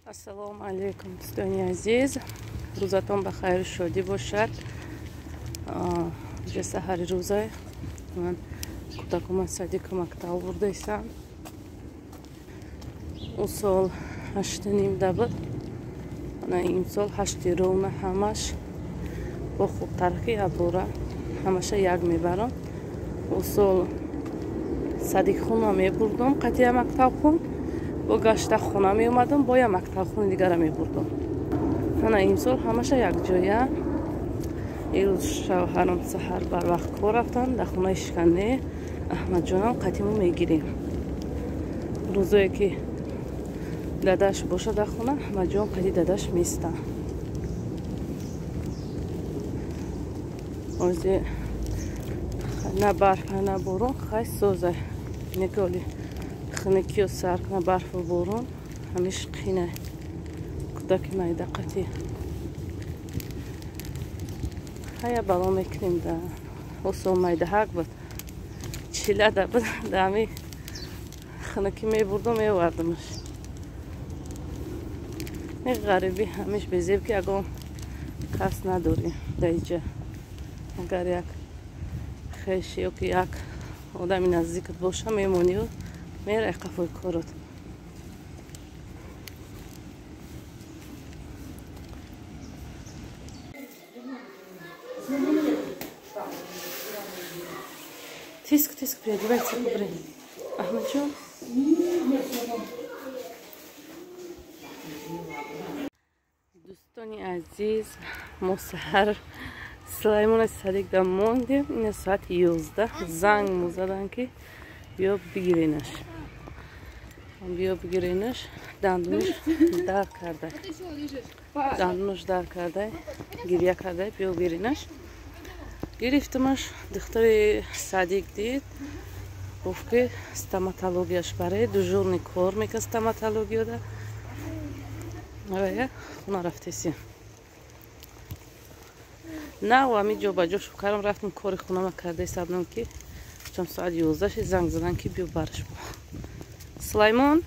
Ассалому алейкум, достони азиз. Рӯзатон ба хайру шодӣ бошад. Ҷа саҳари рӯзае. Ман кӯтакуман Садиқу мактаб бурда истам. У сол 8 дабуд. Ана имсол 8 ровна ҳамаш бо хуб тарқи абора. Ҳамаша як мебарам. У сол Садиқхуна мебурдам, қатия мактабхун. Бо гашта хона меомадам, бо я мактабхуни дигара мебурдам. Ана имсол ҳамаша якҷоя. Ирӯз шавҳарам саҳар барвақт кор рафтан, дар хонаи шиканне Аҳмадҷонам қатимо мегирем. Рӯзое ки дадаш боша дар хона, Аҳмадҷон қати дадаш места. Озе на барфа на борон хай созай. Неколи хинекиё сарк на барфу борон ҳамиш қинай. Кӯдаки майда қати. Ҳая бало мекунем да осо майдаҳак буд. Чилада буд дами хинаки мебурдам мевардамаш. Не ғариби ҳамиш безеб ки ягон кас надорем даиҷа. Агар як хеш ё ки як одами наздикат боша мемонӣ мерай қафои корот. Тиск приодевайся, убери. Ахмадҷон. Дӯстони азиз, мо саҳар Сулаймони Садиқ дар мондем. Ина соати 11 занг мо задан ки биё бигиренаш. Биё бигиренаш. Дандунаш дар кардай. Дандунаш дар кардай. Гирия кардай, биё бигиренаш. Гирифтамаш, духтари Садиқ дид. Гуфт ки стоматологияш баре, дужурни кор мекард стоматологияда. Авая, хуна рафтесим. На, ами ҷобаҷо шукарам рафтим кори хунама карда исабдам ки чам соат 11 занг задан ки биё бараш бо. Сулаймон,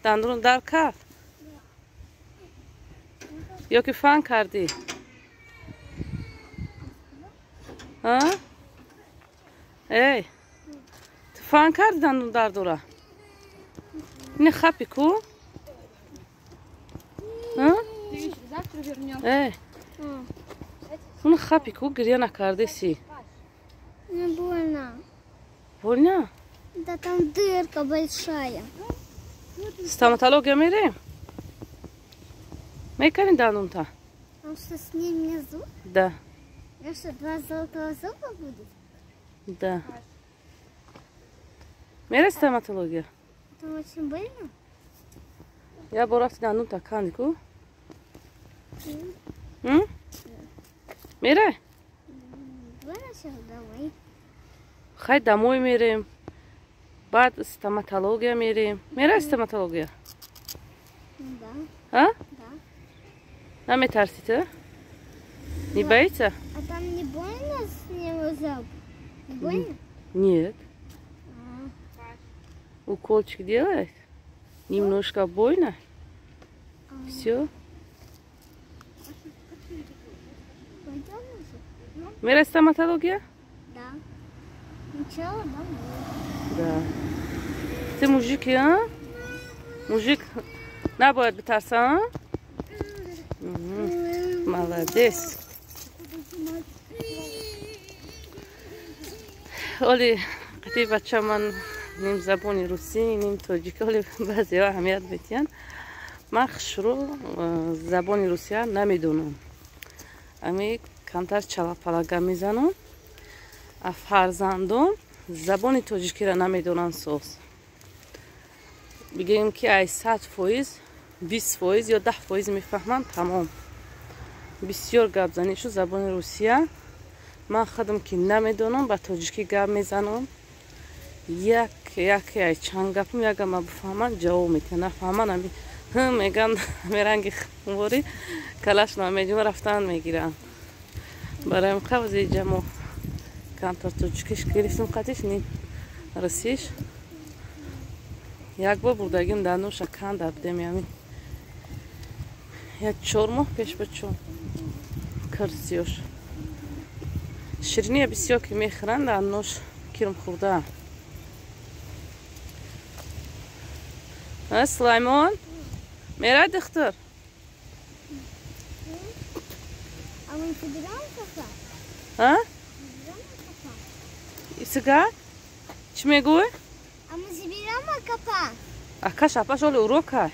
дандун дар кард? Ё ки фан кардӣ? ها؟ ای تو فان کرد دندون در دوره اینه خپی کو؟ ها؟ ای اون خپی کو گریه نکرده سی؟ Не больно. Больно? Да там дырка большая. Стоматология мерим? Мекани дандун-то? А что с ним внизу? Да. А что, 2 золотого зуба будет? Да. Мере стоматология? Там очень больно? Я бо рафти дандун-то канди ку? Мере? Больно сейчас домой. Хай домой мерем. Баъд стоматология мерем. Мере стоматология? Да. А? Да. Наметарси то? Не боится? А там не больно с ним зуб? Не больно? Нет. Укольчик делает? Немножко больно? Все. Пойдем уже? Мере стоматология? Да. Сначала домой. Да. Ты мужик, а? Мужик, набояд битарса, а? Молодец. Оли, қати бача ман ним забони русӣ, ним тоҷикӣ, оли баъзеҳо аҳамият метиҳанд. Ман шурӯъ забони русия намедонам. Ами камтар чалапалага мезанам. Фарзандон забони тоҷикиро намедонанд соз. Бигем ки ай 100%, 20% ё 10% мефаҳманд, тамом. Бисёр гапзанӣ шу забони русия. Ман худам ки намедонам, ба тоҷикӣ гап мезанам. Яке ай чанд гапам ягам бифаҳманд, ҷавоб метиҳанд. Нафаҳманд, ами меган меранги хумори калаш намеҷон рафтан мегиранд. Барои қавзи ҷамо камтар тоҷикиш гирифтим, қатиш ним русиш. Як бор бурдагим дандунша канда будем, ями Я чормо пеш бачун кырсиёш. Ширини бисёр ки мехӯранд аннош кирм хурда. Сулаймон мерай духтур. А мы собираем кота? А? Собираем кота? Исига? Чӣ мегӯй? А мы собираем кота? Ака шапаш оли урокай. А,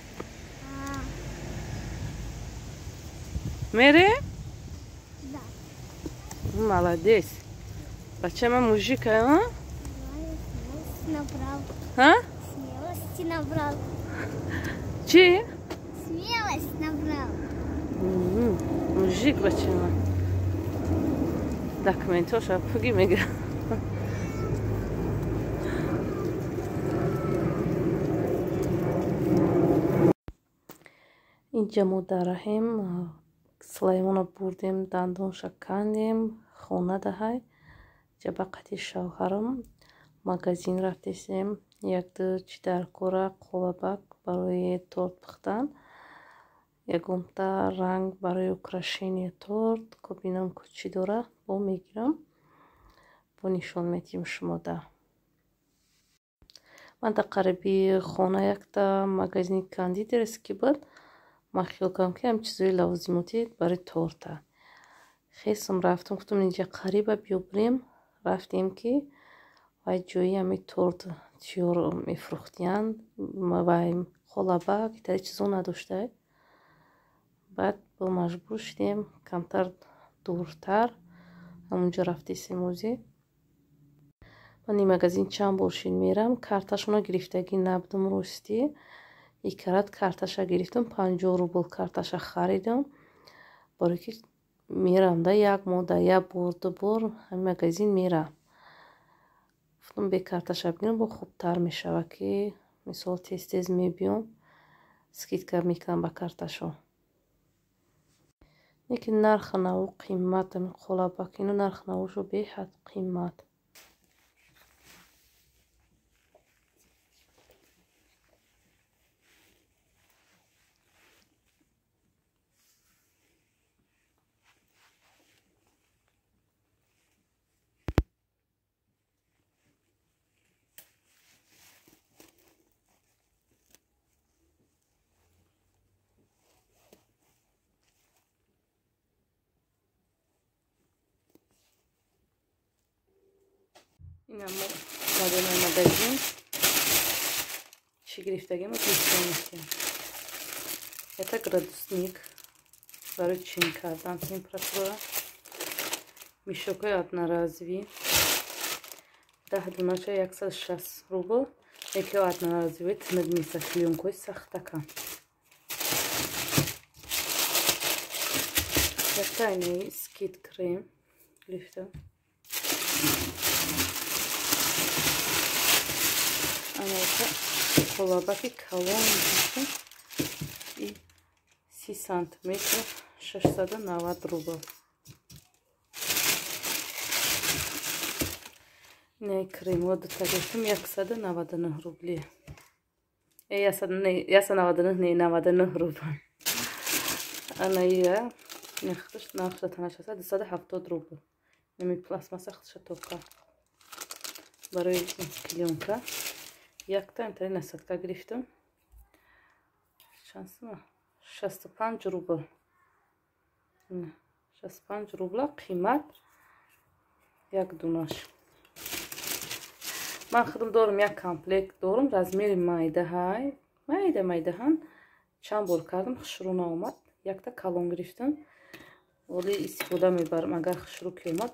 Мерем? да. Молодец. Бачама мужика, а? Смелости набрал. А? Смелости набрал. Чӣ? Смелость набрал. Мужик бачама. Документоша пуги мега. инҷа мо дар раҳим Сулаймона бурдем, дандонша кандем, хона даҳай. Ҷа ба қати шавҳарам магазин рафтесем. Як-ду чӣ дар кора қолабак барои торт пухтан. Ягонта ранг барои украшения торт. Кобинам ку чӣ дора, бо мегирам. Бо нишон метиҳим шумода. Ман дар қариби хона якта магазини кондитерест ки буд. Ман хиёл кардам ки ҳам чизои лавозимоти барои торта. Хесам рафтам, гуфтам инҷа қариба биё бирем. Рафтем ки вай ҷои ҳами торт тиёр мефурӯхтиянд. Вай қолабак итари чизо надоштай. Баъд бо маҷбур шудем камтар дуртар ҳамунҷо рафтесем озӣ. Ман ин магазин чанд бор шин мерам. Карташона гирифтагӣ набудам ростӣ. Икарат карташа гирифтам, 50 рубл карташа харидам. Барои ки мерам да як моҳ да як бор ду бор ҳамин магазин мерам. Гуфтам бе карташа бигирам, бо хубтар мешава ки мисол тез мебиём, скидка мекунам ба карташо. Лекин нархи наву қиммат, ҳамин қолабак ино нархи навушо беҳад қиммат. Инам мо модели магазин чӣ гирифтагиам гирифтем. Это градусник барои чин кардан температура. Мешокҳои одноразовӣ 10 дунаша 160 рубл. Яке одноразовӣ тинид меса клёнкаи сахтакам. Якта айнаи скид крем гирифтам. Анака қолабаки калон гирифтам. 30 сантиметр 690 рубл. Инай кремҳо дута гирифтам 199 рубли. 199 рубл. Анаия нахша танашаса 270 рубл. Нами пластмаса хша тока. Барои клёнка якта интари насадка гирифтам. Чансма 65 рубл. 65 рубла қимат як дунаш. Ман худам дорам як комплект дорам, размери майдаҳай. Майдаҳан чанд бор кардам, хушрӯ наомад. Якта калон гирифтам. Оли истифода мебарам, агар хушрӯ ки омад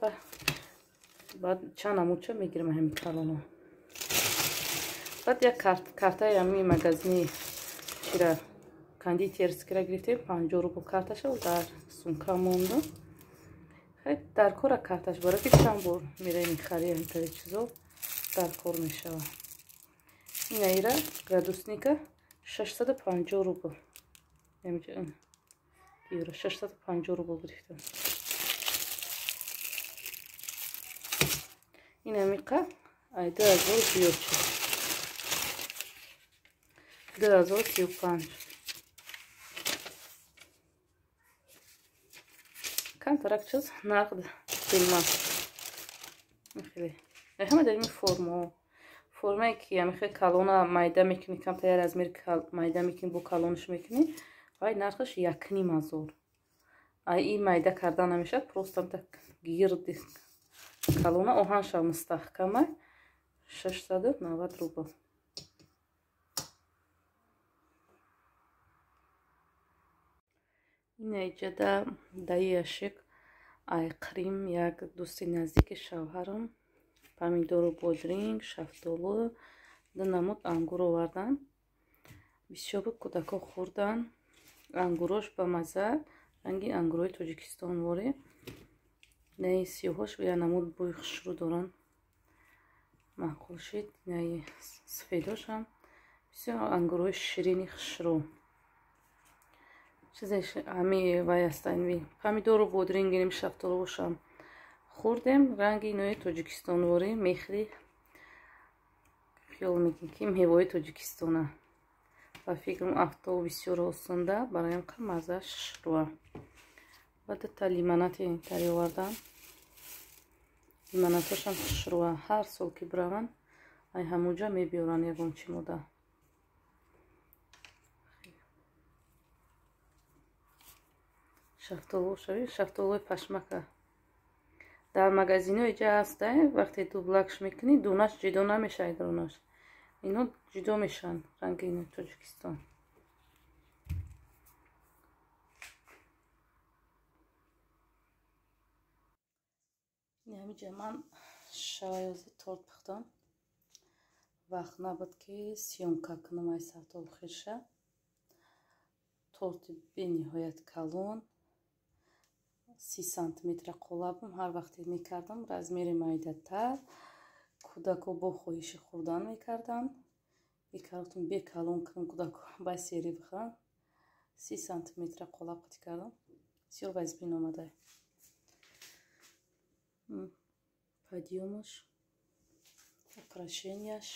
баъд чанд амудча мегирам ҳамин калоно. Баъд як картаи ҳамин магазини чира кондитерскира гирифтем 50 рубл карташа дар сумка монда. Хай дар кора карташ барои ки чанд бор мераи мехари ҳамин чизо дар кор мешава. Инаира градусника 650 рубл. Евро 650 рубл гирифтам. Ина миқа ай 2035. контракт чиз нақд қимат хеле ҳама дар ин формае ки хеле калона майда мекунӣ камтар размер майда мекунӣ бо калонаш мекунӣ вай нархаш 1,5 ай ин майда карда намешад просто так гирди калона оҳанша мустаҳкама 690 рубл инҷада даи яшик айқрим як дӯсти наздики шавҳарам помидору бодринг шафтолу ду намуд ангур овардан бисёр кӯдако хӯрдан ангурош ба маза ранги ангурои тоҷикистонворӣ наи сиёҳош я намуд бӯи хушрӯ доранд маъқул шид наи сафедошам бисёр ангурои ширини хушрӯ чизеш ҳами вай астан помидору бодринг гирем шафтолушам хӯрдем ранги инои тоҷикистонворӣ мехри хиёл мекунем ки мевои тоҷикистона ва фикрам афтову бисёр осонда бароям қа мазаш шуа ва дута лимонати тари овардам лимонатошам хушрӯа ҳар сол ки бираванд ай ҳамуҷа мебиёранд ягон чи мода шафтолуи пашмака дар магазино иҷа аст вақте дублакш мекунӣ дунаш ҷудо намешавад дунаш ино ҷудо мешаванд ранги инои тоҷикистон ҳамиҷа ман шаваёзи торт пухтам вақт набуд ки сёмка кунам ай савтол хирша торти бениҳоят калон 30 сантиметра қолабам ҳар вақте мекардам размери майдатар кӯдако бо хоҳиши хӯрдан мекарданд мекардам бе калон кунам кӯдако ба сери бихӯранд 30 сантиметра қолаб қати кардам бисёр вазбин омада подъёмаш украшенияш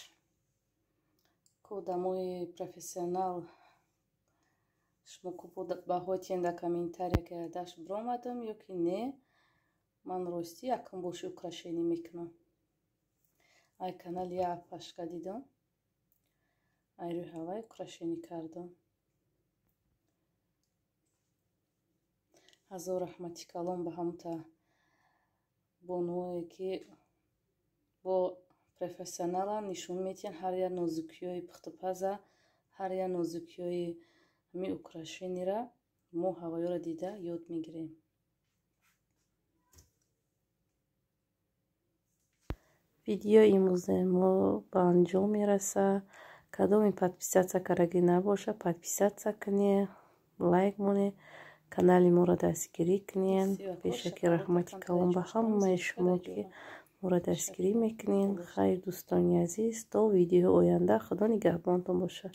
кодамои профессионал шумо баҳотиен дар комментария ки даш биромадам ё ки не ман ростӣ якум боши украшенӣ мекунам ай канали я пашка дидам ай рӯи ҳавай украшенӣ кардам ҳазор раҳмати калон ба ҳамута бонуое ки бо профессионала нишон метиҳанд ҳар як нозукиёи пухтупаза ҳар як нозукиёи ҳами украшенира мо ҳаваёро дида ёд мегирем видео имрӯзе мо ба анҷом мерасад кадоми подписатсия кардаги набоша подписатсия кунед лайк монед канали моро дастгирӣ кунед бешаки раҳмати калон ба ҳамаи шумо ки моро дастгирӣ мекунед хайр дӯстони азиз то видеои оянда худо нигаҳбонтон бошад